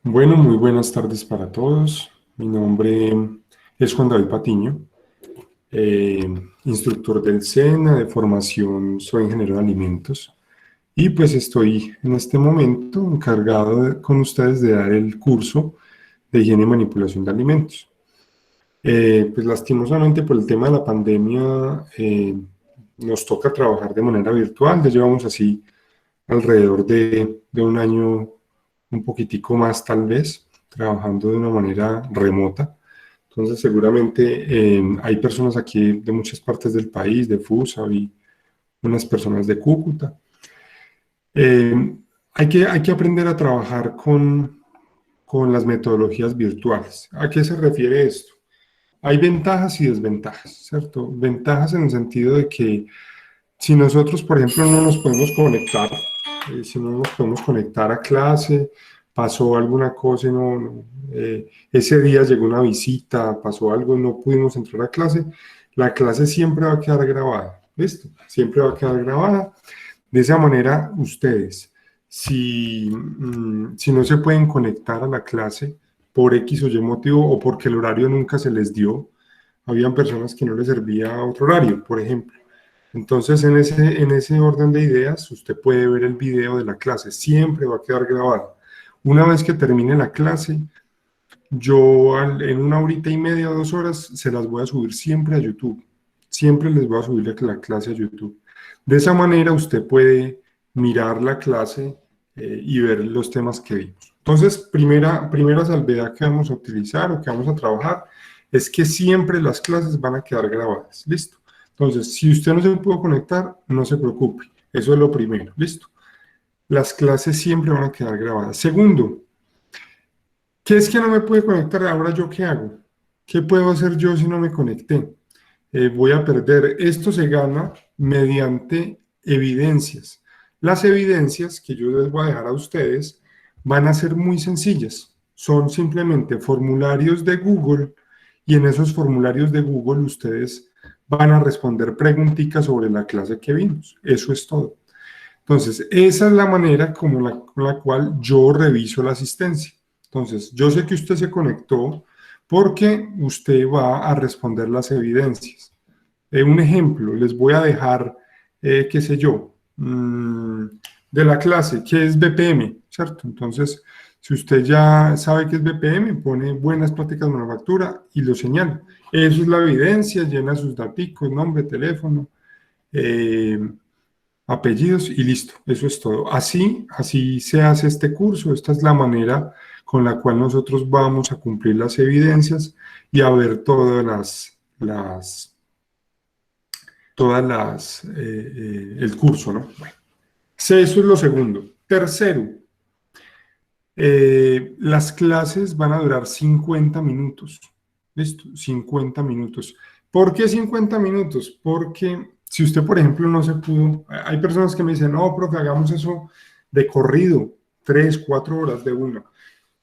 Bueno, muy buenas tardes para todos. Mi nombre es Juan David Patiño, eh, instructor del SENA, de formación soy ingeniero de alimentos y pues estoy en este momento encargado con ustedes de dar el curso de higiene y manipulación de alimentos. Pues lastimosamente por el tema de la pandemia nos toca trabajar de manera virtual, ya llevamos así alrededor de un año, un poquitico más tal vez, trabajando de una manera remota. Entonces seguramente hay personas aquí de muchas partes del país, de Fusa y unas personas de Cúcuta. Hay que aprender a trabajar con las metodologías virtuales. ¿A qué se refiere esto? Hay ventajas y desventajas, ¿cierto? Ventajas en el sentido de que si nosotros, por ejemplo, no nos podemos conectar, si no nos podemos conectar a clase, pasó alguna cosa y ese día llegó una visita, pasó algo y no pudimos entrar a clase, la clase siempre va a quedar grabada, ¿listo? Siempre va a quedar grabada. De esa manera, ustedes, si no se pueden conectar a la clase por X o Y motivo o porque el horario nunca se les dio, habían personas que no les servía otro horario, por ejemplo. Entonces, en ese orden de ideas, usted puede ver el video de la clase, siempre va a quedar grabado. Una vez que termine la clase, yo en una horita y media o 2 horas se las voy a subir siempre a YouTube. Siempre les voy a subir la clase a YouTube. De esa manera usted puede mirar la clase y ver los temas que vimos. Entonces, primera salvedad que vamos a utilizar o que vamos a trabajar es que siempre las clases van a quedar grabadas. ¿Listo? Entonces, si usted no se pudo conectar, no se preocupe. Eso es lo primero. ¿Listo? Las clases siempre van a quedar grabadas. Segundo, ¿qué es que no me puede conectar? Ahora, ¿yo qué hago? ¿Qué puedo hacer yo si no me conecté? Voy a perder. Esto se gana mediante evidencias. Las evidencias que yo les voy a dejar a ustedes van a ser muy sencillas. Son simplemente formularios de Google y en esos formularios de Google ustedes van a responder preguntitas sobre la clase que vimos. Eso es todo. Entonces, esa es la manera con la cual yo reviso la asistencia. Entonces, yo sé que usted se conectó porque usted va a responder las evidencias. Un ejemplo, les voy a dejar, qué sé yo, de la clase, ¿qué es BPM? ¿Cierto? Entonces, si usted ya sabe qué es BPM, pone buenas prácticas de manufactura y lo señala. Eso es la evidencia, llena sus datos, nombre, teléfono, eh, apellidos y listo, eso es todo. Así se hace este curso, esta es la manera con la cual nosotros vamos a cumplir las evidencias y a ver el curso, ¿no? Bueno, eso es lo segundo. Tercero, las clases van a durar 50 minutos. ¿Listo? 50 minutos. ¿Por qué 50 minutos? Porque si usted, por ejemplo, no se pudo, hay personas que me dicen, no, profe, hagamos eso de corrido, 3, 4 horas de una.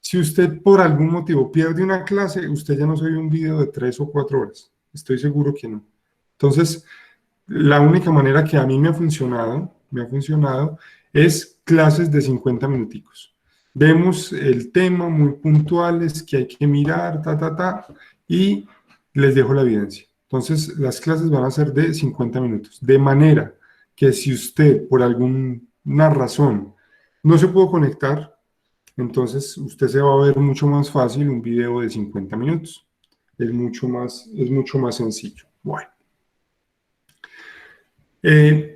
Si usted por algún motivo pierde una clase, usted ya no se ve un video de 3 o 4 horas. Estoy seguro que no. Entonces, la única manera que a mí me ha funcionado es clases de 50 minuticos. Vemos el tema muy puntuales que hay que mirar, y les dejo la evidencia. Entonces, las clases van a ser de 50 minutos, de manera que si usted por alguna razón no se pudo conectar, entonces usted se va a ver mucho más fácil un video de 50 minutos. Es mucho más sencillo. Bueno.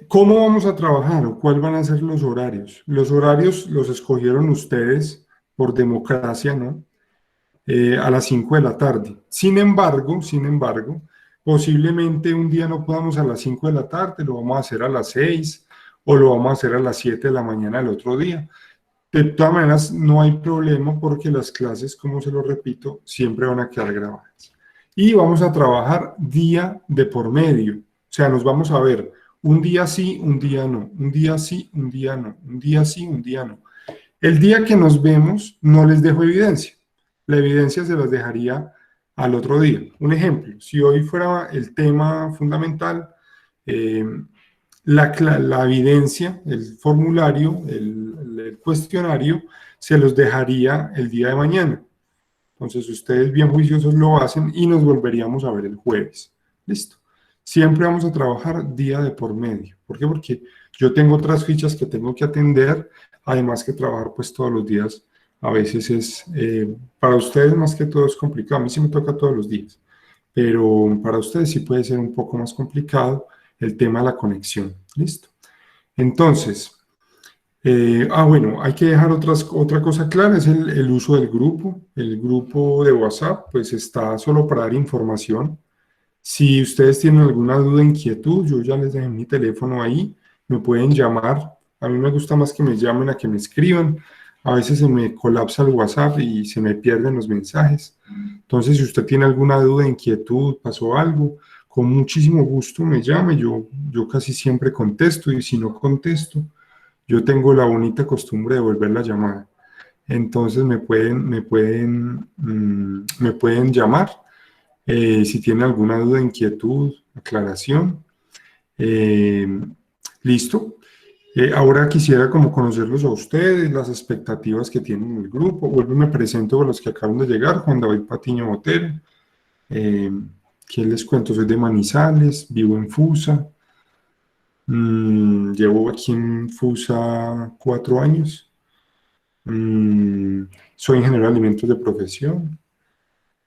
¿Cómo vamos a trabajar o cuáles van a ser los horarios? Los horarios los escogieron ustedes por democracia, ¿no? A las 5 de la tarde. Sin embargo, posiblemente un día no podamos a las 5 de la tarde, lo vamos a hacer a las 6 o lo vamos a hacer a las 7 de la mañana del otro día. De todas maneras, no hay problema porque las clases, como se lo repito, siempre van a quedar grabadas. Y vamos a trabajar día de por medio. O sea, nos vamos a ver un día sí, un día no, un día sí, un día no, un día sí, un día no. El día que nos vemos, no les dejo evidencia. La evidencia se las dejaría al otro día. Un ejemplo, si hoy fuera el tema fundamental, eh, la evidencia, el formulario, el cuestionario, se los dejaría el día de mañana. Entonces ustedes bien juiciosos lo hacen y nos volveríamos a ver el jueves. Listo. Siempre vamos a trabajar día de por medio. ¿Por qué? Porque yo tengo otras fichas que tengo que atender, además que trabajar pues todos los días a veces es, para ustedes más que todo es complicado. A mí sí me toca todos los días, pero para ustedes sí puede ser un poco más complicado el tema de la conexión. Listo. Entonces, bueno, hay que dejar otra cosa clara, es el uso del grupo. El grupo de WhatsApp, pues está solo para dar información. Si ustedes tienen alguna duda, inquietud, yo ya les dejé mi teléfono ahí, me pueden llamar. A mí me gusta más que me llamen a que me escriban. A veces se me colapsa el WhatsApp y se me pierden los mensajes. Entonces, si usted tiene alguna duda, inquietud, pasó algo, con muchísimo gusto me llame. Yo casi siempre contesto y si no contesto, yo tengo la bonita costumbre de volver la llamada. Entonces me pueden llamar si tienen alguna duda, inquietud, aclaración. Eh, Listo. Ahora quisiera como conocerlos a ustedes, las expectativas que tienen en el grupo. Vuelvo y me presento a los que acaban de llegar. Juan David Patiño Botero. Eh, ¿Qué les cuento? Soy de Manizales, vivo en Fusa. Llevo aquí en Fusa 4 años. Soy ingeniero de alimentos de profesión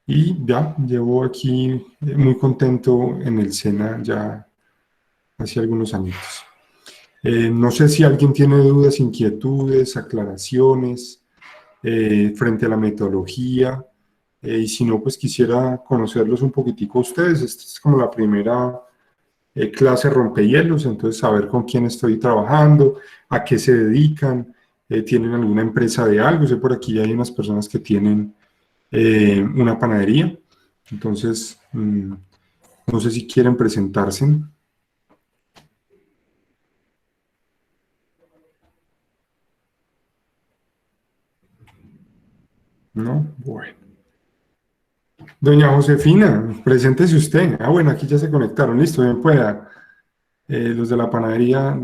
y ya llevo aquí muy contento en el SENA ya hace algunos años. No sé si alguien tiene dudas, inquietudes, aclaraciones frente a la metodología y si no, pues quisiera conocerlos un poquitico a ustedes. Esta es como la primera clase rompehielos, entonces saber con quién estoy trabajando, a qué se dedican, tienen alguna empresa de algo. Sé por aquí hay unas personas que tienen una panadería, entonces no sé si quieren presentarse. ¿No? Bueno. Doña Josefina, preséntese usted. Ah, bueno, aquí ya se conectaron, listo, bien pueda. Los de la panadería,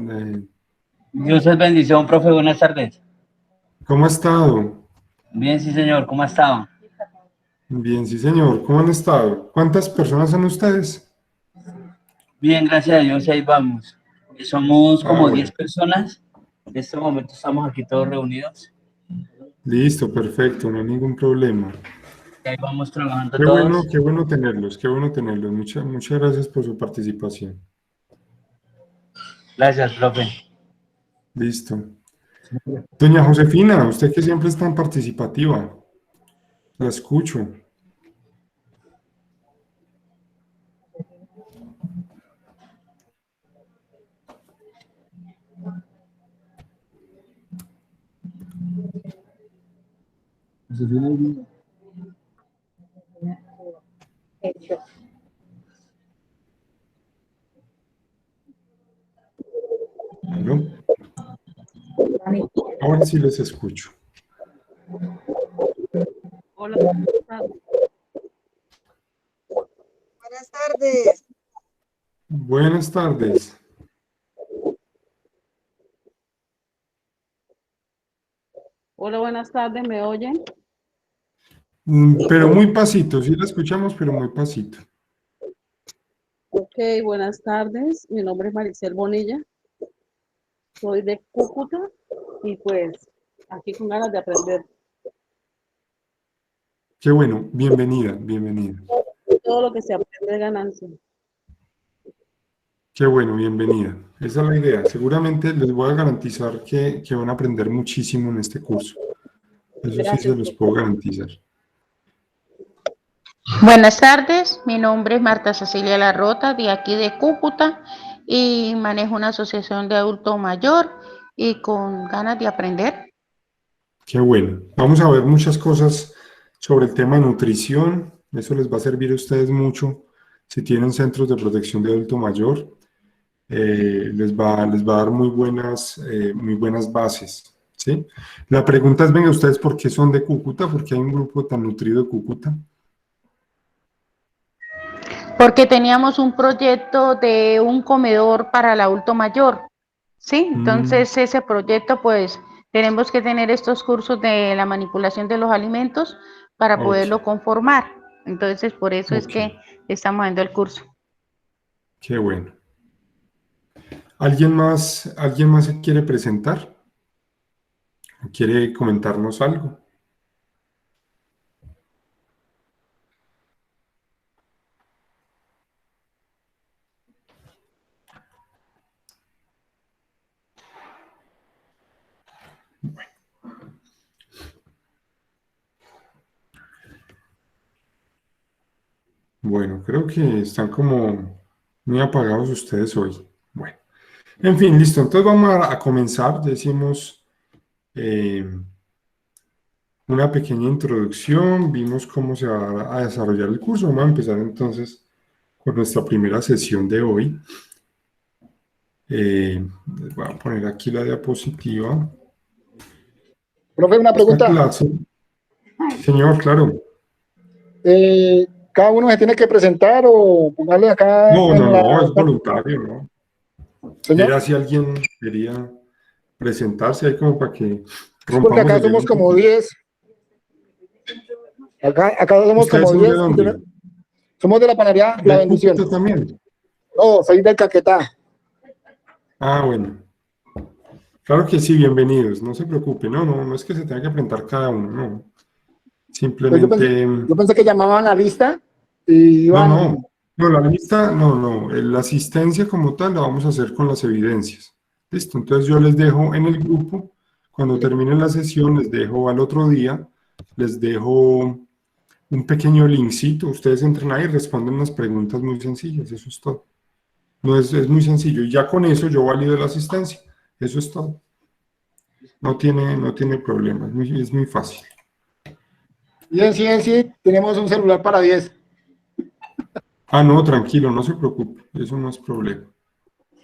Dios es bendición, profe. Buenas tardes. ¿cómo ha estado? Bien, sí, señor. ¿Cómo ha estado? Bien, sí, señor. ¿Cómo han estado? ¿Cuántas personas son ustedes? Bien, gracias a Dios. Ahí vamos. Somos Ah, como 10 bueno. personas. En este momento estamos aquí todos reunidos. Listo, perfecto, no hay ningún problema. Y ahí vamos trabajando todos. Qué bueno tenerlos, qué bueno tenerlos. Muchas gracias por su participación. Gracias, profe. Listo. Doña Josefina, usted que siempre es tan participativa, la escucho. ¿Aló? Ahora sí les escucho. Hola, buenas tardes. Buenas tardes. Buenas tardes. Hola, buenas tardes, ¿me oyen? Pero muy pasito, sí la escuchamos, pero muy pasito. Ok, buenas tardes. Mi nombre es Maricel Bonilla. Soy de Cúcuta y pues aquí con ganas de aprender Qué bueno, bienvenida, bienvenida. todo lo que se aprende de ganancia. Qué bueno, bienvenida. Esa es la idea. Seguramente les voy a garantizar que van a aprender muchísimo en este curso. Eso sí se Gracias, los puedo profesor. garantizar. Buenas tardes, mi nombre es Marta Cecilia Larrota, de aquí de Cúcuta, y manejo una asociación de adulto mayor y con ganas de aprender. Qué bueno. Vamos a ver muchas cosas sobre el tema de nutrición. Eso les va a servir a ustedes mucho si tienen centros de protección de adulto mayor. Les va a dar muy buenas bases. ¿Sí? La pregunta es, venga, ¿ustedes por qué son de Cúcuta? ¿Por qué hay un grupo tan nutrido de Cúcuta? Porque teníamos un proyecto de un comedor para el adulto mayor, ¿sí? Mm, Entonces ese proyecto pues tenemos que tener estos cursos de la manipulación de los alimentos para poderlo conformar. Entonces, por eso es que estamos dando el curso. Qué bueno. ¿Alguien más se quiere presentar? ¿Quiere comentarnos algo? Bueno, creo que están como muy apagados ustedes hoy. Bueno, en fin, listo. Entonces vamos a comenzar. Decimos una pequeña introducción, vimos cómo se va a desarrollar el curso. Vamos a empezar entonces con nuestra primera sesión de hoy. Les voy a poner aquí la diapositiva. Profe, una pregunta. Clase. Señor, claro. ¿Cada uno se tiene que presentar o ponerle acá? No, es voluntario, ¿no? ¿Señor? Era si alguien quería presentarse ahí como para que rompamos. Porque acá somos como 10. Acá somos como 10. Somos de la panadería La Bendición. ¿Tú también? No, soy del Caquetá. Ah, bueno. Claro que sí, bienvenidos. No se preocupe. No es que se tenga que presentar cada uno, no. Simplemente... Yo pensé que llamaban a la lista y iban... No, la lista, no. La asistencia como tal la vamos a hacer con las evidencias. Listo, entonces yo les dejo en el grupo, cuando termine la sesión, les dejo al otro día, les dejo un pequeño linkcito, ustedes entran ahí y responden unas preguntas muy sencillas, eso es todo. No es muy sencillo, y ya con eso yo valido la asistencia, eso es todo. No tiene problema, es muy fácil. Y en sí, tenemos un celular para 10. Ah, no, tranquilo, no se preocupe, eso no es problema.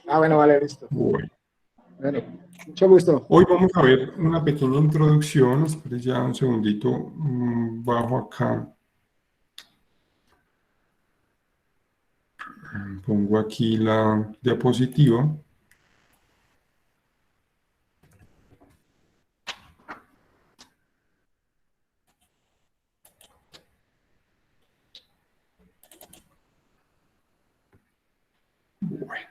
Ah, bueno, vale, listo. Bueno, mucho gusto. Hoy vamos a ver una pequeña introducción, espere ya un segundito, bajo acá. Pongo aquí la diapositiva. Bueno.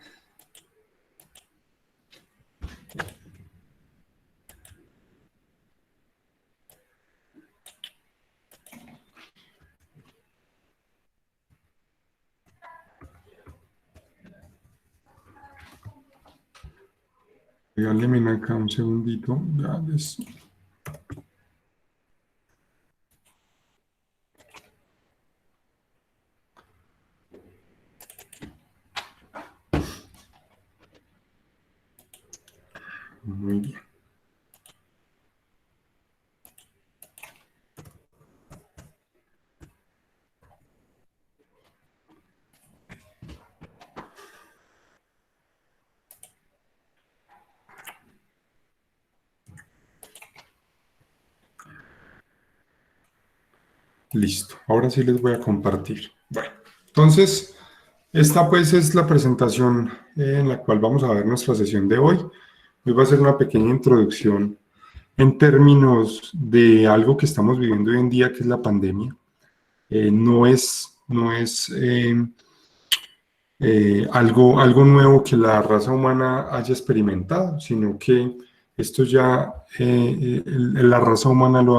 Regálenme acá un segundito. Ya les... Muy bien. Listo, ahora sí les voy a compartir. Bueno, entonces, esta pues es la presentación en la cual vamos a ver nuestra sesión de hoy. Hoy va a ser una pequeña introducción en términos de algo que estamos viviendo hoy en día, que es la pandemia. No es algo nuevo que la raza humana haya experimentado, sino que esto ya la raza humana lo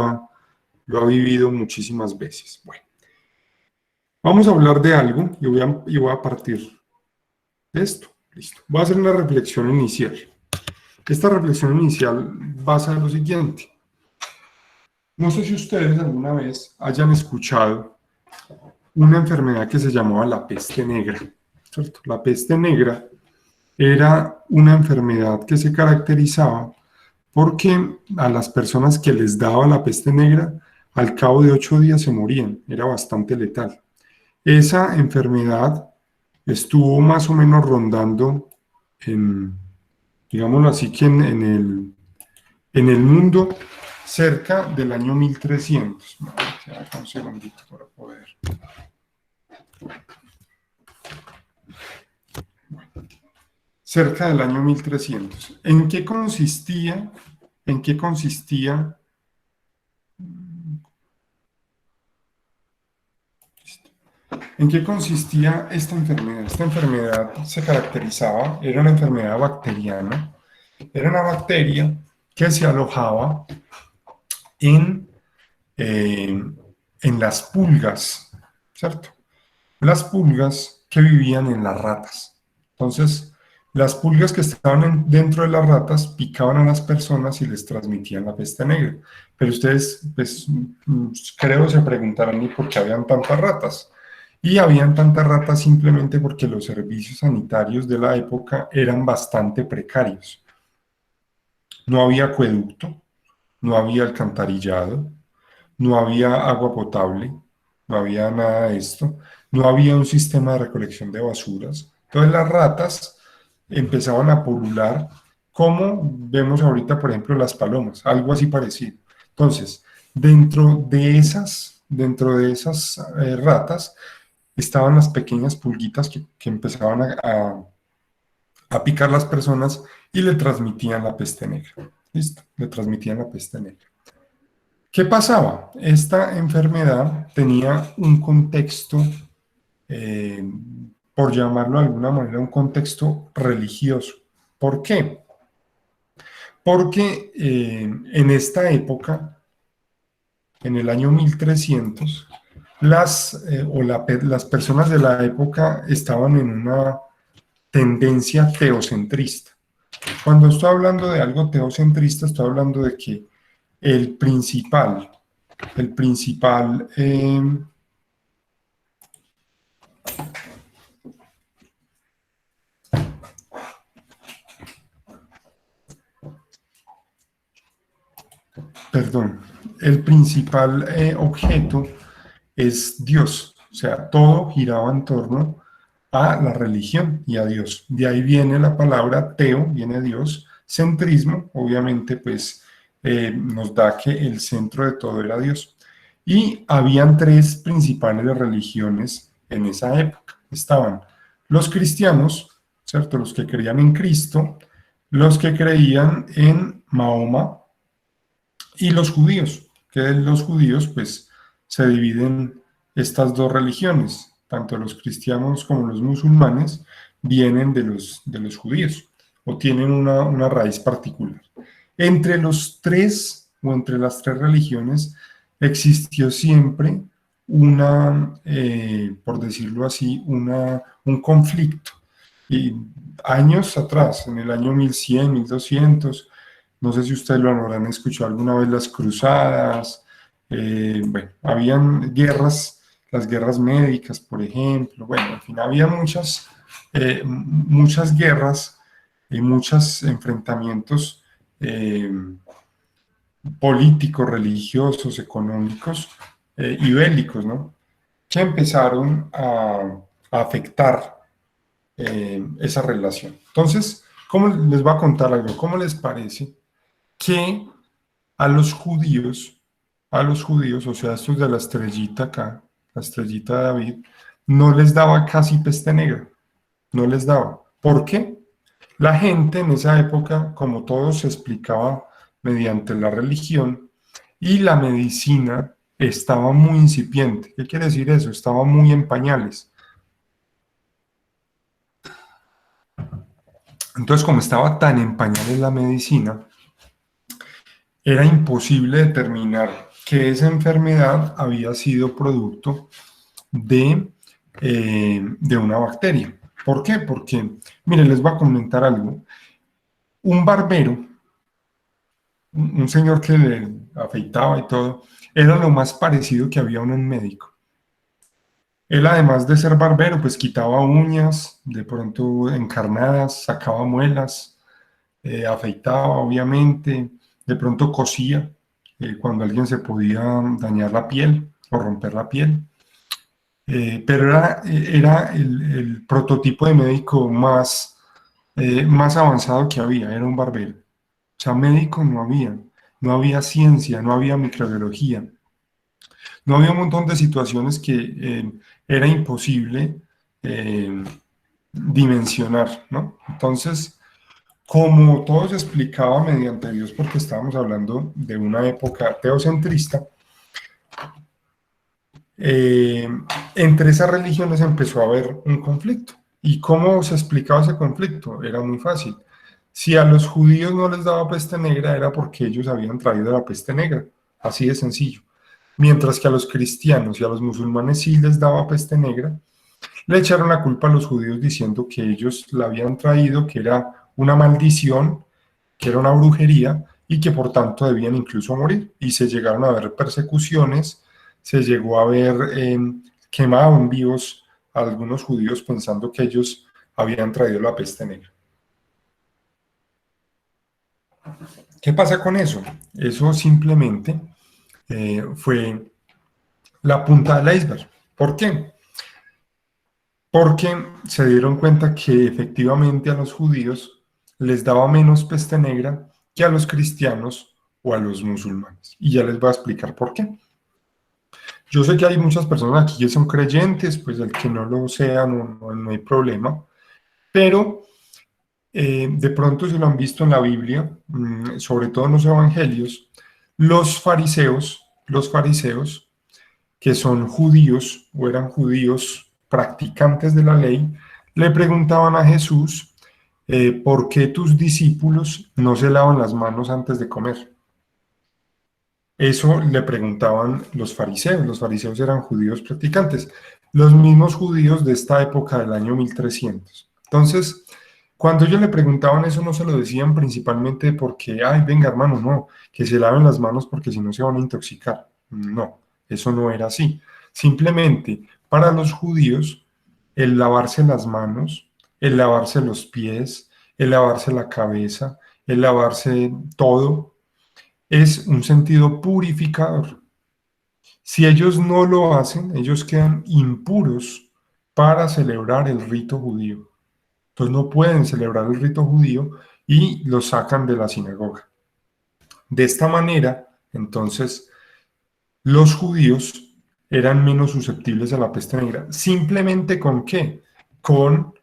ha vivido muchísimas veces. Bueno, vamos a hablar de algo y voy a partir de esto. Listo. Voy a hacer una reflexión inicial. Esta reflexión inicial basa en lo siguiente. No sé si ustedes alguna vez hayan escuchado una enfermedad que se llamaba la peste negra, ¿cierto? La peste negra era una enfermedad que se caracterizaba porque a las personas que les daba la peste negra, al cabo de 8 días se morían, era bastante letal. Esa enfermedad estuvo más o menos rondando, digámoslo así, que en el mundo cerca del año 1300. Un segundito para poder... Cerca del año 1300. ¿En qué consistía ¿En qué consistía? ¿En qué consistía esta enfermedad? Esta enfermedad se caracterizaba, era una enfermedad bacteriana, era una bacteria que se alojaba en, eh, en las pulgas, ¿cierto? Las pulgas que vivían en las ratas. Entonces, las pulgas que estaban dentro de las ratas picaban a las personas y les transmitían la peste negra. Pero ustedes, pues, creo se preguntarán, ¿y por qué habían tantas ratas? Y habían tantas ratas simplemente porque los servicios sanitarios de la época eran bastante precarios. No había acueducto, no había alcantarillado, no había agua potable, no había nada de esto, no había un sistema de recolección de basuras. Entonces las ratas empezaban a pulular, como vemos ahorita, por ejemplo, las palomas, algo así parecido. Entonces, dentro de esas ratas estaban las pequeñas pulguitas que empezaban a picar las personas y le transmitían la peste negra. ¿Listo? Le transmitían la peste negra. ¿Qué pasaba? Esta enfermedad tenía un contexto, por llamarlo de alguna manera, un contexto religioso. ¿Por qué? Porque en esta época, en el año 1300, las personas de la época estaban en una tendencia teocentrista. Cuando estoy hablando de algo teocentrista, estoy hablando de que el principal, objeto es Dios. O sea, todo giraba en torno a la religión y a Dios. De ahí viene la palabra teo, viene Dios. Centrismo, obviamente, pues nos da que el centro de todo era Dios. Y habían tres principales religiones en esa época. Estaban los cristianos, ¿cierto? Los que creían en Cristo, los que creían en Mahoma y los judíos, que los judíos pues se dividen estas dos religiones, tanto los cristianos como los musulmanes vienen de los judíos o tienen una raíz particular. Entre los tres o entre las tres religiones existió siempre por decirlo así, un conflicto. Y años atrás, en el año 1100, 1200, no sé si ustedes lo habrán escuchado alguna vez, las cruzadas, bueno, habían guerras, las guerras médicas, por ejemplo, bueno, en fin, había muchas guerras y muchos enfrentamientos políticos, religiosos, económicos y bélicos, ¿no? Que empezaron a afectar esa relación. Entonces, ¿cómo les voy a contar algo? ¿Cómo les parece que a los judíos, o sea, estos de la estrellita acá, la estrellita de David, no les daba casi peste negra? No les daba. ¿Por qué? La gente en esa época, como todo se explicaba mediante la religión, y la medicina estaba muy incipiente. ¿Qué quiere decir eso? Estaba muy en pañales. Entonces, como estaba tan en pañales la medicina, era imposible determinar que esa enfermedad había sido producto de una bacteria. ¿Por qué? Porque, miren, les voy a comentar algo. Un barbero, un señor que le afeitaba y todo, era lo más parecido que había a un médico. Él, además de ser barbero, pues quitaba uñas, de pronto encarnadas, sacaba muelas, afeitaba, obviamente, de pronto cosía cuando alguien se podía dañar la piel o romper la piel. Pero era el prototipo de médico más avanzado que había, era un barbero. O sea, médico no había ciencia, no había microbiología, no había un montón de situaciones que era imposible dimensionar, ¿no? Entonces, como todo se explicaba mediante Dios, porque estábamos hablando de una época teocentrista, entre esas religiones empezó a haber un conflicto. ¿Y cómo se explicaba ese conflicto? Era muy fácil. Si a los judíos no les daba peste negra, era porque ellos habían traído la peste negra, así de sencillo. Mientras que a los cristianos y a los musulmanes sí les daba peste negra, le echaron la culpa a los judíos diciendo que ellos la habían traído, que era una maldición, que era una brujería y que por tanto debían incluso morir. Y se llegaron a ver persecuciones, se llegó a ver quemaban vivos a algunos judíos pensando que ellos habían traído la peste negra. ¿Qué pasa con eso? Eso simplemente fue la punta del iceberg. ¿Por qué? Porque se dieron cuenta que efectivamente a los judíos les daba menos peste negra que a los cristianos o a los musulmanes. Y ya les voy a explicar por qué. Yo sé que hay muchas personas aquí que son creyentes, pues el que no lo sea no hay problema, pero de pronto se lo han visto en la Biblia, sobre todo en los evangelios, los fariseos, que son judíos o eran judíos practicantes de la ley, le preguntaban a Jesús, ¿por qué tus discípulos no se lavan las manos antes de comer? Eso le preguntaban los fariseos eran judíos practicantes, los mismos judíos de esta época del año 1300. Entonces, cuando ellos le preguntaban eso, no se lo decían principalmente porque, ay, venga hermano, no, que se laven las manos porque si no se van a intoxicar. No, eso no era así. Simplemente, para los judíos, el lavarse las manos, el lavarse los pies, el lavarse la cabeza, el lavarse todo, es un sentido purificador. Si ellos no lo hacen, ellos quedan impuros para celebrar el rito judío. Entonces no pueden celebrar el rito judío y los sacan de la sinagoga. De esta manera, entonces, los judíos eran menos susceptibles a la peste negra. ¿Simplemente con qué? Con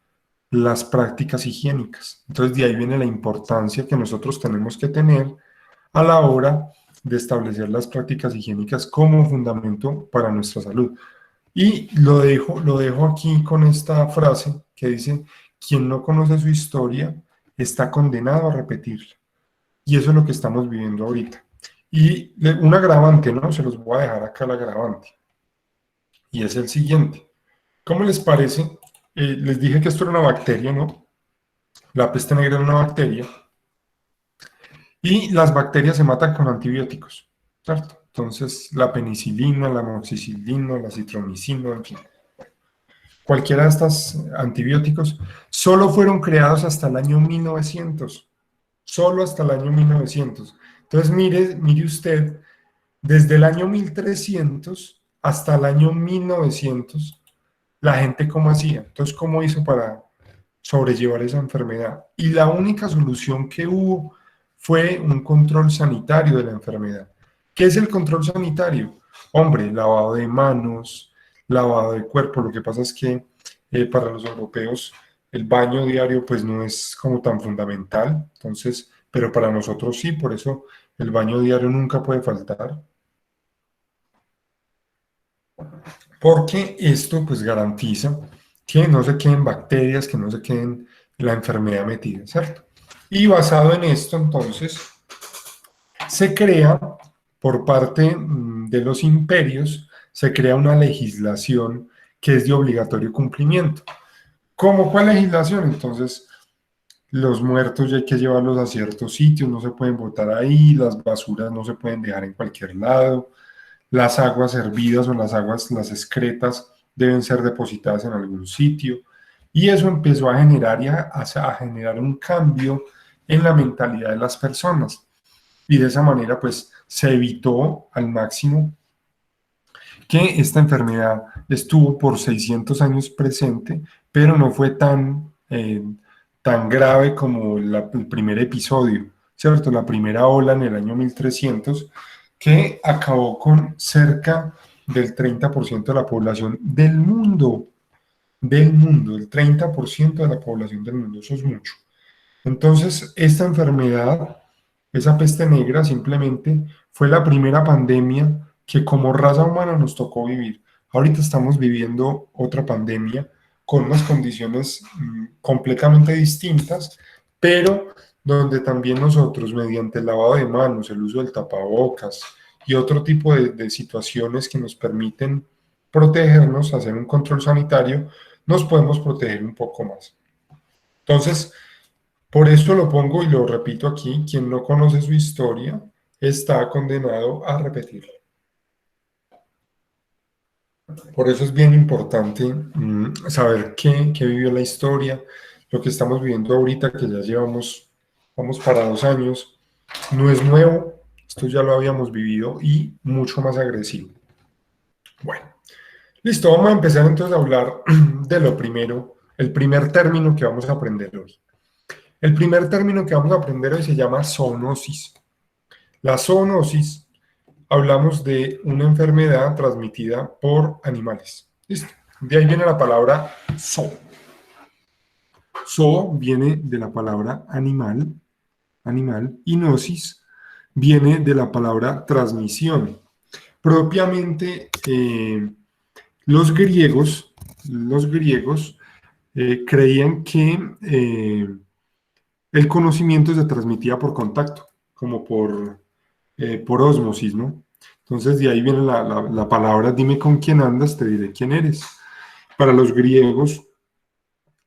las prácticas higiénicas. Entonces de ahí viene la importancia que nosotros tenemos que tener a la hora de establecer las prácticas higiénicas como fundamento para nuestra salud. Y lo dejo aquí con esta frase que dice, quien no conoce su historia está condenado a repetirla. Y eso es lo que estamos viviendo ahorita. Y un agravante, ¿no? Se los voy a dejar acá el agravante. Y es el siguiente. ¿Cómo les parece? Les dije que esto era una bacteria, ¿no? La peste negra era una bacteria. Y las bacterias se matan con antibióticos, ¿cierto? Entonces, la penicilina, la amoxicilina, la citromicina, en fin. Cualquiera de estos antibióticos solo fueron creados hasta el año 1900. Solo hasta el año 1900. Entonces, mire usted, desde el año 1300 hasta el año 1900, la gente cómo hacía. Entonces, ¿cómo hizo para sobrellevar esa enfermedad? Y la única solución que hubo fue un control sanitario de la enfermedad. ¿Qué es el control sanitario? Hombre, lavado de manos, lavado de cuerpo. Lo que pasa es que para los europeos el baño diario pues no es como tan fundamental, entonces, pero para nosotros sí, por eso el baño diario nunca puede faltar. Porque esto pues garantiza que no se queden bacterias, que no se queden la enfermedad metida, ¿cierto? Y basado en esto, entonces, se crea, por parte de los imperios, se crea una legislación que es de obligatorio cumplimiento. ¿Cómo cuál legislación? Entonces, los muertos ya hay que llevarlos a ciertos sitios, no se pueden botar ahí, las basuras no se pueden dejar en cualquier lado, las aguas hervidas o las excretas deben ser depositadas en algún sitio. Y eso empezó a generar un cambio en la mentalidad de las personas. Y de esa manera, pues, se evitó al máximo que esta enfermedad estuvo por 600 años presente, pero no fue tan grave como el primer episodio, ¿cierto? La primera ola en el año 1300, que acabó con cerca del 30% de la población del mundo, el 30% de la población del mundo, eso es mucho. Entonces, esta enfermedad, esa peste negra, simplemente fue la primera pandemia que como raza humana nos tocó vivir. Ahorita estamos viviendo otra pandemia con unas condiciones completamente distintas, pero donde también nosotros, mediante el lavado de manos, el uso del tapabocas y otro tipo de situaciones que nos permiten protegernos, hacer un control sanitario, nos podemos proteger un poco más. Entonces, por eso lo pongo y lo repito aquí, quien no conoce su historia está condenado a repetirla. Por eso es bien importante saber qué vivió la historia, lo que estamos viviendo ahorita, que ya llevamos, vamos para 2 años, no es nuevo, esto ya lo habíamos vivido y mucho más agresivo. Bueno, listo, vamos a empezar entonces a hablar de lo primero, el primer término que vamos a aprender hoy. El primer término que vamos a aprender hoy se llama zoonosis. La zoonosis, hablamos de una enfermedad transmitida por animales. ¿Listo? De ahí viene la palabra zoo. Zoo viene de la palabra animal, y nosis viene de la palabra transmisión. Propiamente, los griegos creían que el conocimiento se transmitía por contacto, como por ósmosis, ¿no? Entonces de ahí viene la palabra, dime con quién andas, te diré quién eres. Para los griegos,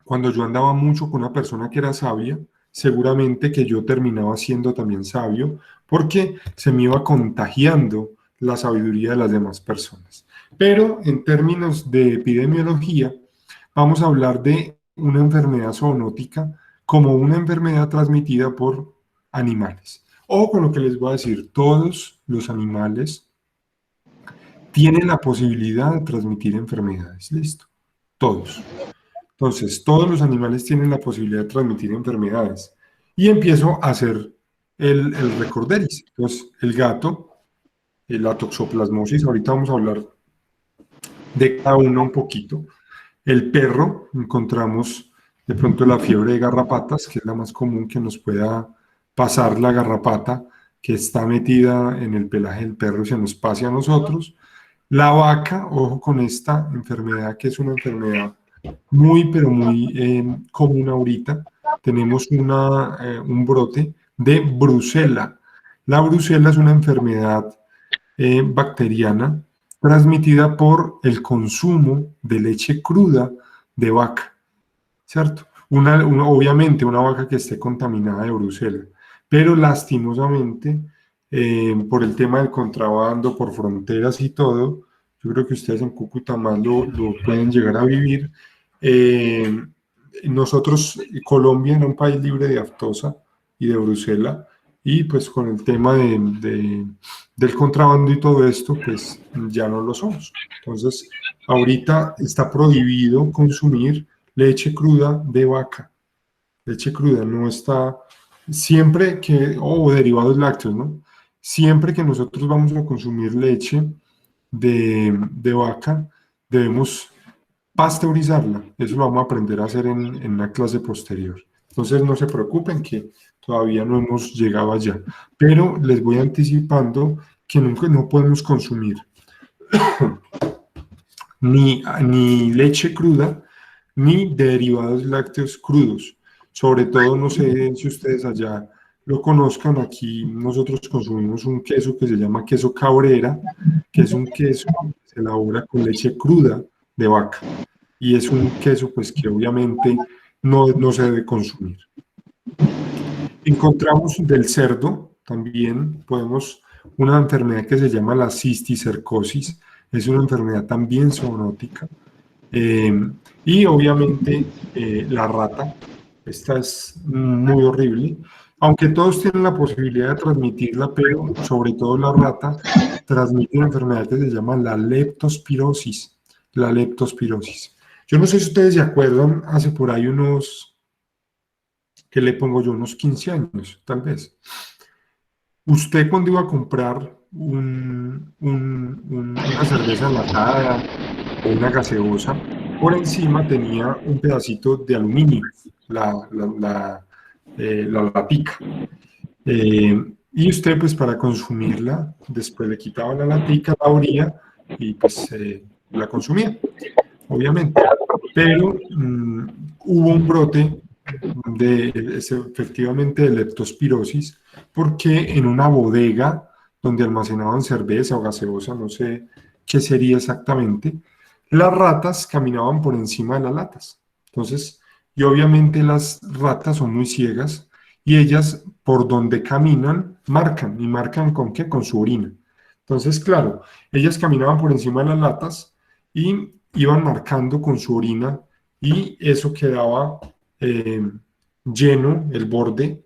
cuando yo andaba mucho con una persona que era sabia, seguramente que yo terminaba siendo también sabio, porque se me iba contagiando la sabiduría de las demás personas. Pero en términos de epidemiología, vamos a hablar de una enfermedad zoonótica como una enfermedad transmitida por animales. O con lo que les voy a decir, todos los animales tienen la posibilidad de transmitir enfermedades. ¿Listo? Todos. Entonces, todos los animales tienen la posibilidad de transmitir enfermedades. Y empiezo a hacer el recorderis. Entonces, el gato, la toxoplasmosis, ahorita vamos a hablar de cada uno un poquito. El perro, encontramos de pronto la fiebre de garrapatas, que es la más común que nos pueda pasar la garrapata que está metida en el pelaje del perro y se nos pase a nosotros. La vaca, ojo con esta enfermedad, que es una enfermedad pero muy común ahorita. Tenemos un brote de brucela. La brucela es una enfermedad bacteriana transmitida por el consumo de leche cruda de vaca, ¿cierto? Obviamente una vaca que esté contaminada de brucela, pero lastimosamente por el tema del contrabando, por fronteras y todo, yo creo que ustedes en Cúcuta más lo pueden llegar a vivir. Nosotros, Colombia era un país libre de aftosa y de brucela, y pues con el tema del contrabando y todo esto, pues ya no lo somos. Entonces, ahorita está prohibido consumir leche cruda de vaca. Leche cruda no está, siempre que, o derivados lácteos, ¿no? Siempre que nosotros vamos a consumir leche de vaca, debemos pasteurizarla. Eso lo vamos a aprender a hacer en una clase posterior. Entonces no se preocupen que todavía no hemos llegado allá, pero les voy anticipando que nunca no podemos consumir ni leche cruda ni derivados lácteos crudos. Sobre todo, no sé si ustedes allá lo conozcan, aquí nosotros consumimos un queso que se llama queso Cabrera, que es un queso que se elabora con leche cruda de vaca, y es un queso pues que obviamente no se debe consumir. Encontramos del cerdo, también podemos, una enfermedad que se llama la cisticercosis, es una enfermedad también zoonótica, y obviamente la rata, esta es muy horrible, aunque todos tienen la posibilidad de transmitirla, pero sobre todo la rata transmite una enfermedad que se llama la leptospirosis. La leptospirosis. Yo no sé si ustedes se acuerdan, hace por ahí unos, ¿qué le pongo yo? Unos 15 años, tal vez. Usted cuando iba a comprar una cerveza enlatada o una gaseosa, por encima tenía un pedacito de aluminio, la latica. Y usted, pues, para consumirla, después le quitaba la latica, la abría y, pues, la consumía, obviamente. Pero hubo un brote efectivamente de leptospirosis, porque en una bodega donde almacenaban cerveza o gaseosa, no sé qué sería exactamente, las ratas caminaban por encima de las latas. Entonces, y obviamente las ratas son muy ciegas y ellas por donde caminan marcan, ¿y marcan con qué? Con su orina. Entonces, claro, ellas caminaban por encima de las latas y iban marcando con su orina y eso quedaba lleno, el borde,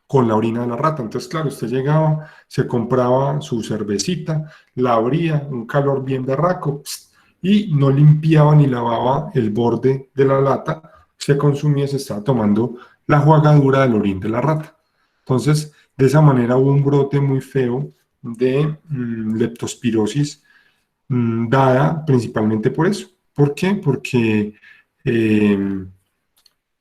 con la orina de la rata. Entonces, claro, usted llegaba, se compraba su cervecita, la abría, un calor bien berraco, y no limpiaba ni lavaba el borde de la lata, se consumía, se estaba tomando la jugadura del orín de la rata. Entonces, de esa manera hubo un brote muy feo de leptospirosis, dada principalmente por eso. ¿Por qué? Porque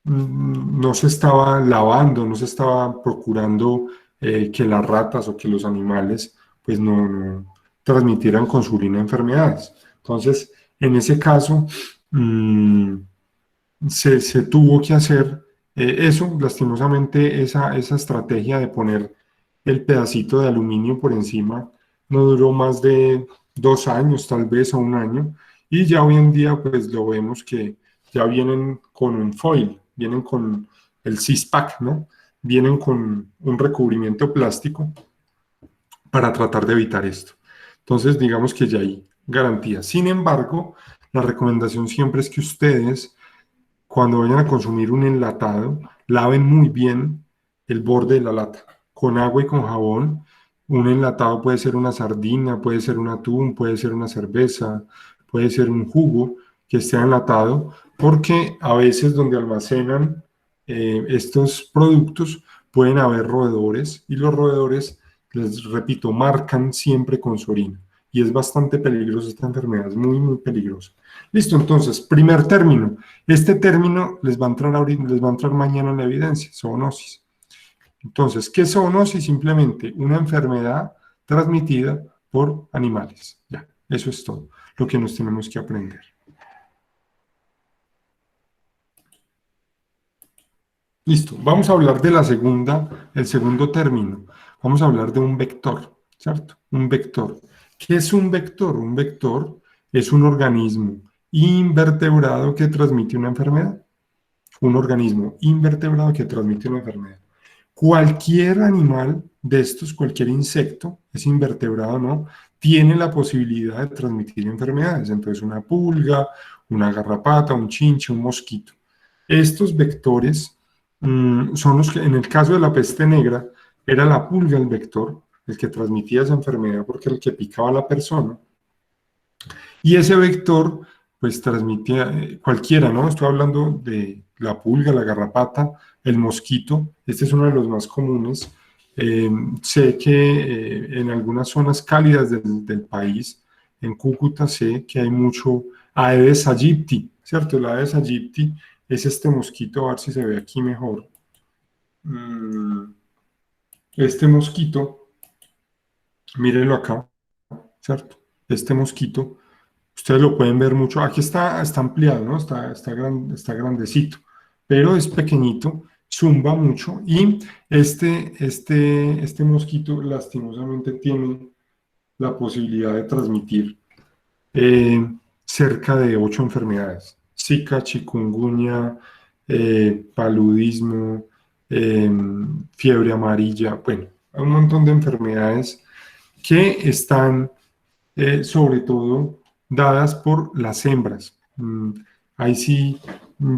no se estaba lavando, no se estaba procurando que las ratas o que los animales pues no transmitieran con su orina enfermedades. Entonces, en ese caso, se tuvo que hacer eso. Lastimosamente, esa estrategia de poner el pedacito de aluminio por encima no duró más de 2 años, tal vez, o 1 año, y ya hoy en día pues lo vemos que ya vienen con un foil, vienen con el CISPAC, ¿no? Vienen con un recubrimiento plástico para tratar de evitar esto. Entonces, digamos que ya hay garantía. Sin embargo, la recomendación siempre es que ustedes, cuando vayan a consumir un enlatado, laven muy bien el borde de la lata, con agua y con jabón. Un enlatado puede ser una sardina, puede ser un atún, puede ser una cerveza, puede ser un jugo que esté enlatado, porque a veces donde almacenan estos productos pueden haber roedores, y los roedores, les repito, marcan siempre con su orina, y es bastante peligrosa esta enfermedad, es muy, muy peligrosa. Listo, entonces, primer término. Este término les va a entrar mañana en la evidencia, zoonosis. Entonces, ¿qué es zoonosis? Simplemente una enfermedad transmitida por animales. Ya, eso es todo lo que nos tenemos que aprender. Listo, vamos a hablar de el segundo término. Vamos a hablar de un vector, ¿cierto? Un vector. ¿Qué es un vector? Un vector es un organismo invertebrado que transmite una enfermedad. Un organismo invertebrado que transmite una enfermedad. Cualquier animal de estos, cualquier insecto, es invertebrado o no, tiene la posibilidad de transmitir enfermedades. Entonces, una pulga, una garrapata, un chinche, un mosquito. Estos vectores son los que, en el caso de la peste negra, era la pulga el vector, el que transmitía esa enfermedad porque era el que picaba a la persona. Y ese vector, pues transmitía cualquiera, ¿no? Estoy hablando de la pulga, la garrapata, el mosquito. Este es uno de los más comunes. Sé que en algunas zonas cálidas del país, en Cúcuta, sé que hay mucho Aedes aegypti, ¿cierto? El Aedes aegypti es este mosquito, a ver si se ve aquí mejor. Este mosquito, mírenlo acá, ¿cierto? Este mosquito, ustedes lo pueden ver mucho, aquí está ampliado, ¿no? Está grandecito, pero es pequeñito, zumba mucho, y este mosquito lastimosamente tiene la posibilidad de transmitir cerca de 8 enfermedades: Zika, chikungunya, paludismo, fiebre amarilla. Bueno, hay un montón de enfermedades que están sobre todo dadas por las hembras. Ahí sí,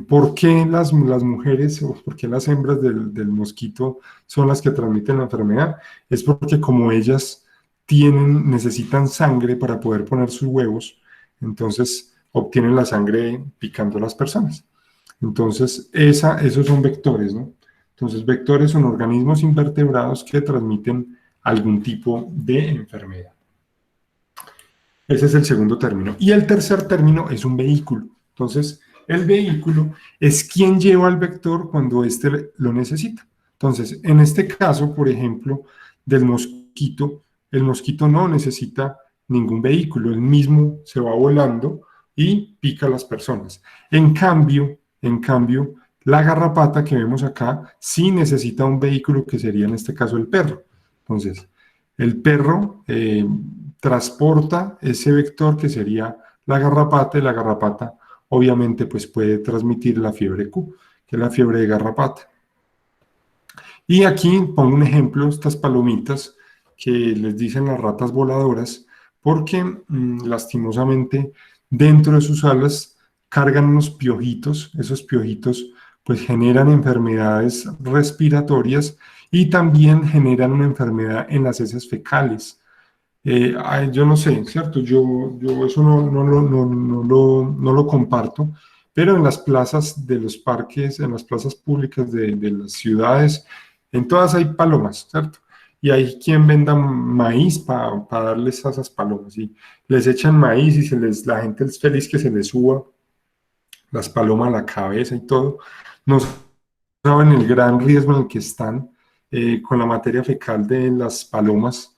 ¿por qué las mujeres o por qué las hembras del mosquito son las que transmiten la enfermedad? Es porque como ellas necesitan sangre para poder poner sus huevos, entonces obtienen la sangre picando a las personas. Entonces, esos son vectores, ¿no? Entonces, vectores son organismos invertebrados que transmiten algún tipo de enfermedad. Ese es el segundo término. Y el tercer término es un vehículo. Entonces, El vehículo es quien lleva el vector cuando éste lo necesita. Entonces, en este caso, por ejemplo, del mosquito, el mosquito no necesita ningún vehículo, él mismo se va volando y pica a las personas. En cambio, la garrapata que vemos acá sí necesita un vehículo que sería en este caso el perro. Entonces, el perro transporta ese vector que sería la garrapata, y la garrapata obviamente pues puede transmitir la fiebre Q, que es la fiebre de garrapata. Y aquí pongo un ejemplo, estas palomitas que les dicen las ratas voladoras, porque lastimosamente dentro de sus alas cargan unos piojitos, esos piojitos pues generan enfermedades respiratorias y también generan una enfermedad en las heces fecales. Yo no sé, ¿cierto? Yo eso no lo comparto, pero en las plazas de los parques, en las plazas públicas de las ciudades, en todas hay palomas, ¿cierto? Y hay quien venda maíz para darles a esas palomas, y les echan maíz y la gente es feliz que se les suba las palomas a la cabeza y todo. No saben el gran riesgo en el que están con la materia fecal de las palomas.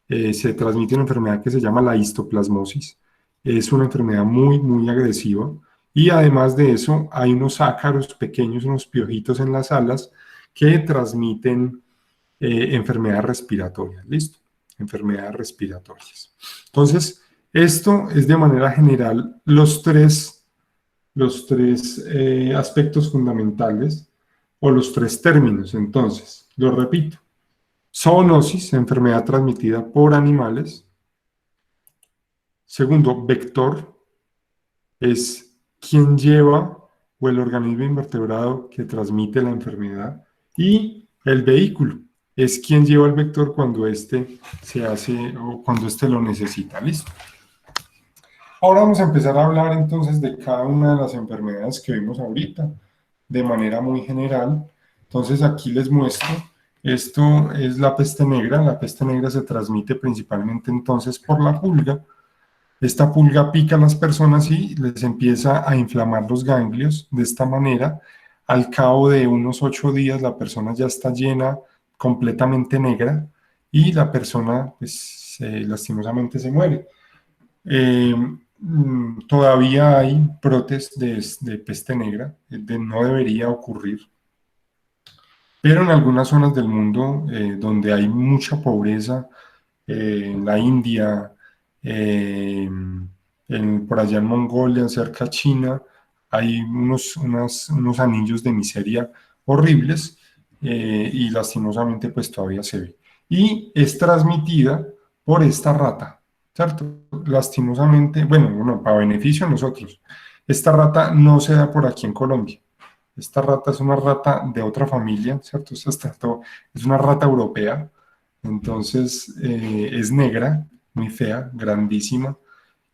Se transmite una enfermedad que se llama la histoplasmosis. Es una enfermedad muy agresiva, y además de eso hay unos ácaros pequeños, unos piojitos en las alas que transmiten enfermedades respiratorias. ¿Listo? Enfermedades respiratorias. Entonces, esto es de manera general los tres aspectos fundamentales o los tres términos. Entonces, lo repito. Zoonosis, enfermedad transmitida por animales. Segundo, vector, es quien lleva o el organismo invertebrado que transmite la enfermedad. Y el vehículo es quien lleva el vector cuando éste se hace o cuando éste lo necesita. ¿Listo? Ahora vamos a empezar a hablar entonces de cada una de las enfermedades que vimos ahorita, de manera muy general. Entonces aquí les muestro. Esto es la peste negra. La peste negra se transmite principalmente entonces por la pulga. Esta pulga pica a las personas y les empieza a inflamar los ganglios. De esta manera, al cabo de unos 8 días, la persona ya está llena, completamente negra, y la persona, pues, lastimosamente se muere. Todavía hay brotes de peste negra, no debería ocurrir. Pero en algunas zonas del mundo donde hay mucha pobreza, en la India, por allá en Mongolia, cerca de China, hay unos anillos de miseria horribles, y lastimosamente pues todavía se ve. Y es transmitida por esta rata, ¿cierto? Lastimosamente, bueno, para beneficio de nosotros. Esta rata no se da por aquí en Colombia. Esta rata es una rata de otra familia, ¿cierto? Es una rata europea, entonces es negra, muy fea, grandísima,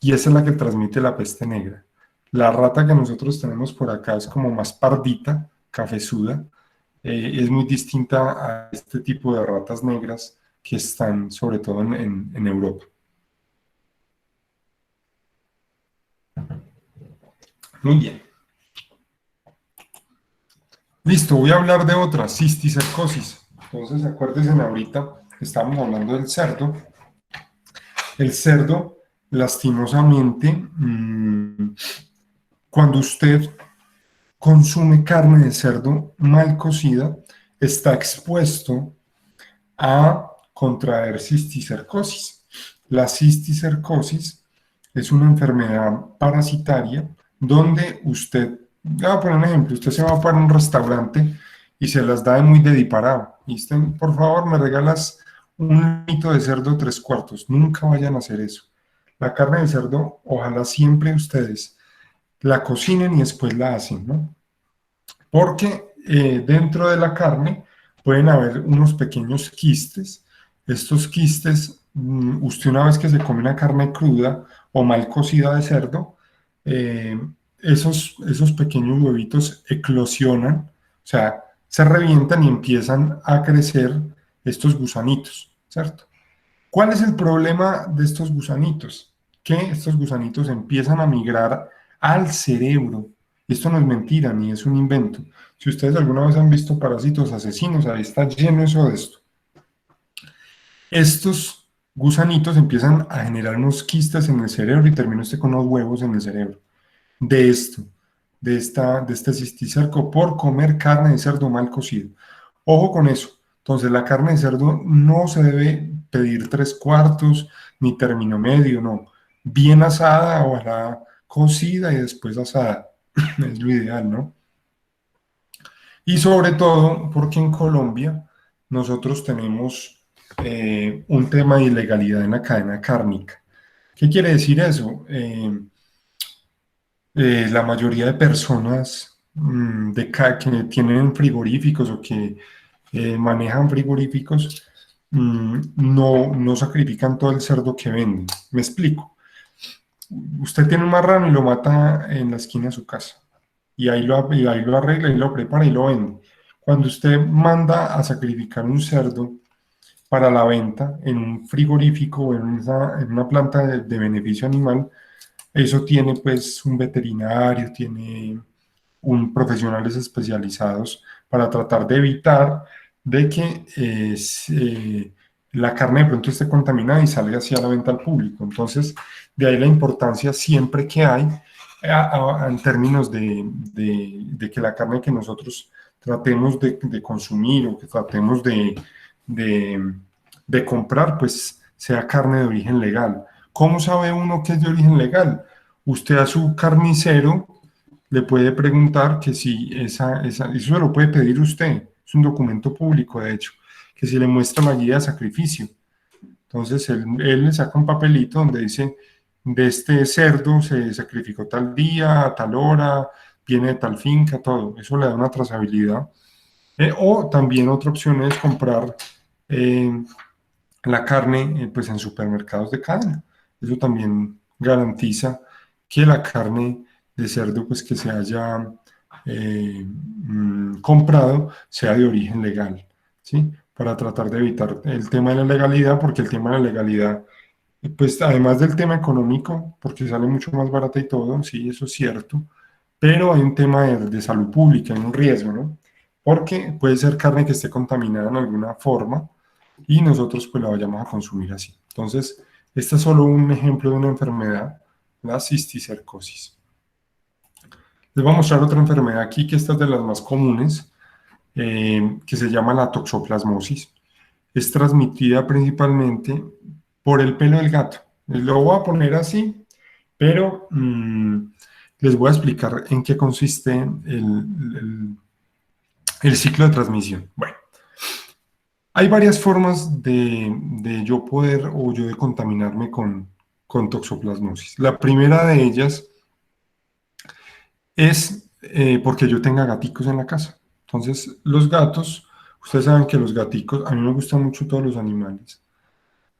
y esa es la que transmite la peste negra. La rata que nosotros tenemos por acá es como más pardita, cafezuda, es muy distinta a este tipo de ratas negras que están sobre todo en Europa. Muy bien. Listo, voy a hablar de otra, cisticercosis. Entonces, acuérdense ahorita, estábamos hablando del cerdo. El cerdo, lastimosamente, cuando usted consume carne de cerdo mal cocida, está expuesto a contraer cisticercosis. La cisticercosis es una enfermedad parasitaria donde usted, voy a poner un ejemplo, usted se va para un restaurante y se las da de muy dediparado. Y usted, por favor, me regalas un lomito de cerdo 3/4. Nunca vayan a hacer eso. La carne de cerdo, ojalá siempre ustedes la cocinen y después la hacen, ¿no? Porque dentro de la carne pueden haber unos pequeños quistes. Estos quistes, usted una vez que se come una carne cruda o mal cocida de cerdo, esos pequeños huevitos eclosionan, o sea, se revientan y empiezan a crecer estos gusanitos, ¿cierto? ¿Cuál es el problema de estos gusanitos? Que estos gusanitos empiezan a migrar al cerebro Esto no es mentira ni es un invento. Si ustedes alguna vez han visto Parásitos Asesinos, ahí está lleno eso de esto. Estos gusanitos empiezan a generar unos quistes en el cerebro y termina usted con unos huevos en el cerebro. De esto, de este cisticerco por comer carne de cerdo mal cocido. Ojo con eso. Entonces, la carne de cerdo no se debe pedir 3/4 ni término medio, no. Bien asada, ojalá cocida y después asada. Es lo ideal, ¿no? Y sobre todo porque en Colombia nosotros tenemos un tema de ilegalidad en la cadena cárnica. ¿Qué quiere decir eso? La mayoría de personas que tienen frigoríficos o que manejan frigoríficos no sacrifican todo el cerdo que venden. Me explico. Usted tiene un marrano y lo mata en la esquina de su casa. Y ahí lo arregla y lo prepara y lo vende. Cuando usted manda a sacrificar un cerdo para la venta en un frigorífico o en una planta de beneficio animal, eso tiene pues un veterinario, tiene profesionales especializados para tratar de evitar de que la carne de pronto esté contaminada y salga así a la venta al público. Entonces, de ahí la importancia siempre que hay en términos de que la carne que nosotros tratemos de consumir o que tratemos de comprar, pues sea carne de origen legal. ¿Cómo sabe uno que es de origen legal? Usted a su carnicero le puede preguntar que si eso se lo puede pedir usted, es un documento público de hecho, que si le muestra la guía de sacrificio. Entonces él le saca un papelito donde dice, de este cerdo se sacrificó tal día, a tal hora, viene de tal finca, todo. Eso le da una trazabilidad. O también otra opción es comprar la carne pues en supermercados de cadena. Eso también garantiza que la carne de cerdo pues que se haya comprado sea de origen legal, ¿sí? Para tratar de evitar el tema de la legalidad, porque el tema de la legalidad, pues además del tema económico, porque sale mucho más barata y todo, sí, eso es cierto, pero hay un tema de salud pública, hay un riesgo, ¿no? Porque puede ser carne que esté contaminada en alguna forma, y nosotros pues la vayamos a consumir así. Entonces, este es solo un ejemplo de una enfermedad, la cisticercosis. Les voy a mostrar otra enfermedad aquí, que esta es de las más comunes, que se llama la toxoplasmosis. Es transmitida principalmente por el pelo del gato. Lo voy a poner así, pero les voy a explicar en qué consiste el ciclo de transmisión. Bueno. Hay varias formas de yo poder o yo de contaminarme con toxoplasmosis. La primera de ellas es porque yo tenga gaticos en la casa. Entonces, los gatos, ustedes saben que los gaticos, a mí me gustan mucho todos los animales.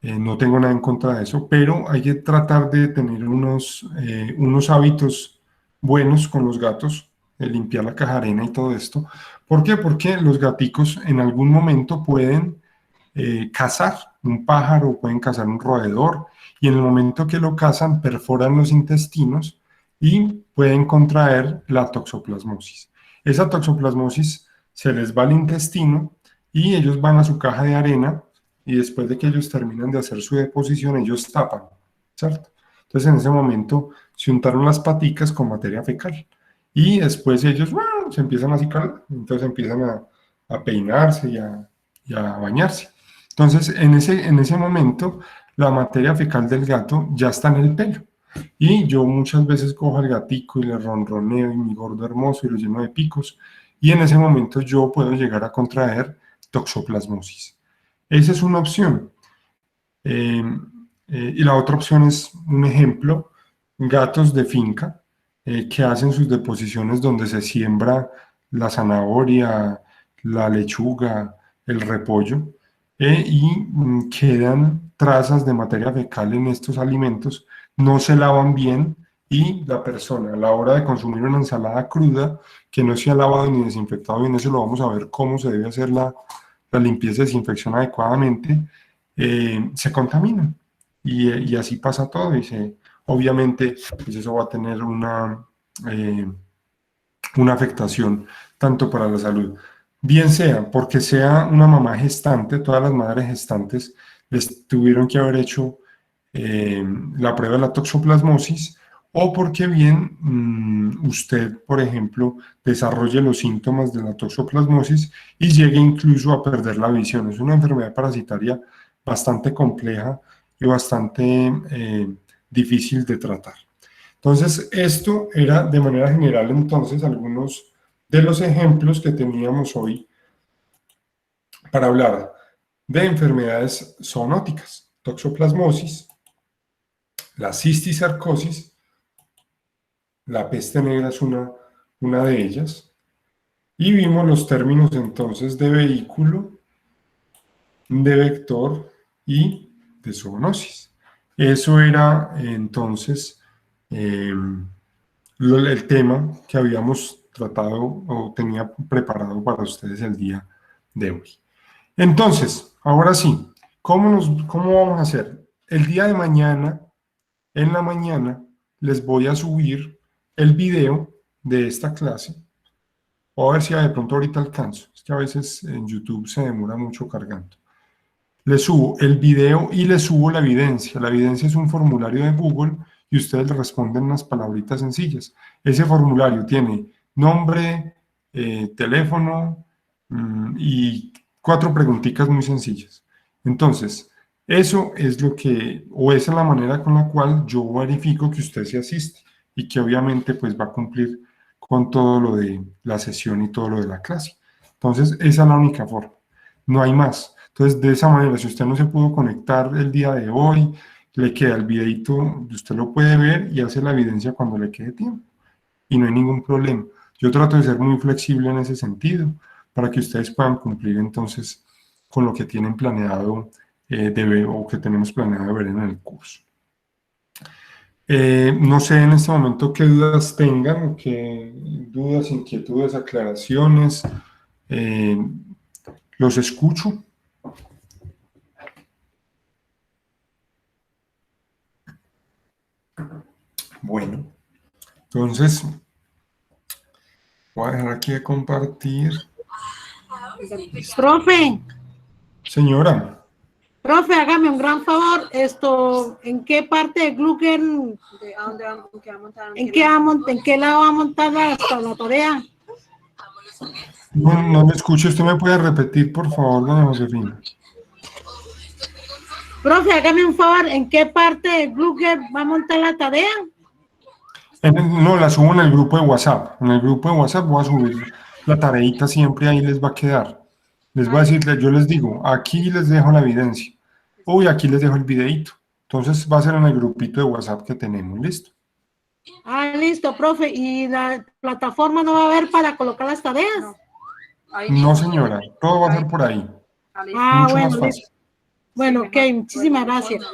No tengo nada en contra de eso, pero hay que tratar de tener unos hábitos buenos con los gatos, de limpiar la caja de arena y todo esto. ¿Por qué? Porque los gaticos en algún momento pueden cazar un pájaro, pueden cazar un roedor, y en el momento que lo cazan perforan los intestinos y pueden contraer la toxoplasmosis. Esa toxoplasmosis se les va al intestino y ellos van a su caja de arena y después de que ellos terminan de hacer su deposición, ellos tapan, ¿cierto? Entonces en ese momento se untaron las paticas con materia fecal y después ellos se empiezan a cicar, entonces empiezan a peinarse y a bañarse. Entonces, en ese momento, la materia fecal del gato ya está en el pelo. Y yo muchas veces cojo al gatico y le ronroneo y mi gordo hermoso y lo lleno de picos. Y en ese momento yo puedo llegar a contraer toxoplasmosis. Esa es una opción. Y la otra opción es un ejemplo, gatos de finca que hacen sus deposiciones donde se siembra la zanahoria, la lechuga, el repollo. Y quedan trazas de materia fecal en estos alimentos, no se lavan bien y la persona a la hora de consumir una ensalada cruda que no se ha lavado ni desinfectado bien, eso lo vamos a ver cómo se debe hacer la limpieza y desinfección adecuadamente, se contamina y así pasa todo y obviamente pues eso va a tener una afectación tanto para la salud. Bien sea porque sea una mamá gestante, todas las madres gestantes les tuvieron que haber hecho la prueba de la toxoplasmosis, o porque bien usted, por ejemplo, desarrolle los síntomas de la toxoplasmosis y llegue incluso a perder la visión. Es una enfermedad parasitaria bastante compleja y bastante difícil de tratar. Entonces, esto era de manera general entonces algunos de los ejemplos que teníamos hoy para hablar de enfermedades zoonóticas, toxoplasmosis, la cisticercosis, la peste negra es una de ellas, y vimos los términos entonces de vehículo, de vector y de zoonosis. Eso era entonces el tema que habíamos tratado o tenía preparado para ustedes el día de hoy. Entonces, ahora sí, ¿cómo vamos a hacer? El día de mañana, en la mañana, les voy a subir el video de esta clase. O a ver si de pronto ahorita alcanzo. Es que a veces en YouTube se demora mucho cargando. Les subo el video y les subo la evidencia. La evidencia es un formulario de Google y ustedes le responden unas palabritas sencillas. Ese formulario tiene nombre, teléfono y 4 preguntitas muy sencillas. Entonces, eso es lo que, o esa es la manera con la cual yo verifico que usted se asiste y que obviamente pues va a cumplir con todo lo de la sesión y todo lo de la clase. Entonces, esa es la única forma. No hay más. Entonces, de esa manera, si usted no se pudo conectar el día de hoy, le queda el videito, usted lo puede ver y hace la evidencia cuando le quede tiempo. Y no hay ningún problema. Yo trato de ser muy flexible en ese sentido para que ustedes puedan cumplir entonces con lo que tienen planeado de ver o que tenemos planeado ver en el curso. No sé en este momento qué dudas tengan, qué dudas, inquietudes, aclaraciones. Los escucho. Bueno, entonces voy a dejar aquí de compartir. Profe, Señora, hágame un gran favor. ¿En qué parte de Glucken, en qué lado va a montar la tarea? no le escucho. ¿Usted me puede repetir, por favor, doña Josefina? Profe, hágame un favor. ¿En qué parte de Glucken va a montar la tarea? No, la subo en el grupo de WhatsApp. En el grupo de WhatsApp voy a subir la tareita, siempre ahí les va a quedar. Les voy a decir, yo les digo, aquí les dejo la evidencia. Uy, aquí les dejo el videito. Entonces va a ser en el grupito de WhatsApp que tenemos, ¿listo? Ah, listo, profe. ¿Y la plataforma no va a haber para colocar las tareas? No, señora, todo va a ser por ahí. Ah, Mucho bueno, más fácil. listo. Bueno, ok, muchísimas gracias.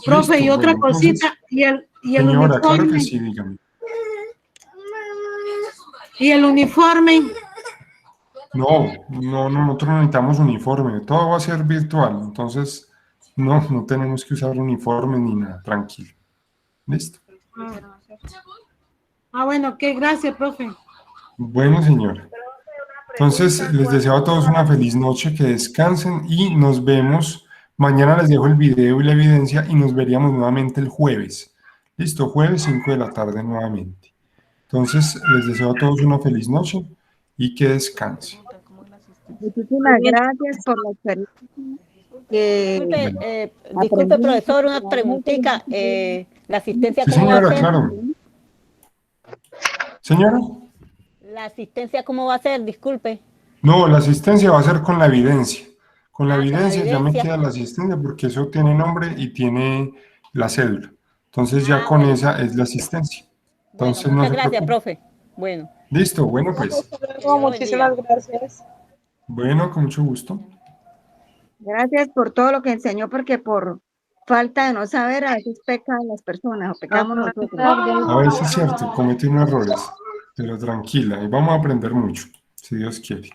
Profe, y otra bueno, entonces, cosita, y el señora, uniforme. claro que sí, dígame. ¿Y el uniforme? No, nosotros no necesitamos uniforme, todo va a ser virtual, entonces no tenemos que usar uniforme ni nada, tranquilo. ¿Listo? Ah, bueno, ok, gracias, profe. Bueno, señora. Entonces, les deseo a todos una feliz noche, que descansen y nos vemos. Mañana les dejo el video y la evidencia y nos veríamos nuevamente el jueves. ¿Listo? Jueves 5 de la tarde nuevamente. Entonces, les deseo a todos una feliz noche y que descansen. Muchísimas gracias por la experiencia. Disculpe, profesor, una preguntita. ¿La asistencia Sí, cómo va a señora, ser? claro. Señora. ¿La asistencia cómo va a ser? Disculpe. No, la asistencia va a ser con la evidencia. Con la Con la evidencia ya me evidencia. queda la asistencia porque eso tiene nombre y tiene la cédula. Entonces ya con bueno. esa es la asistencia. Entonces Bueno, no muchas se gracias, preocupe. profe. Bueno. Listo, bueno pues. Muchísimas gracias. Bueno, con mucho gusto. Gracias por todo lo que enseñó, porque por falta de no saber a veces pecan las personas o pecamos nosotros. A veces es cierto, comete unos errores, pero tranquila, y vamos a aprender mucho, si Dios quiere.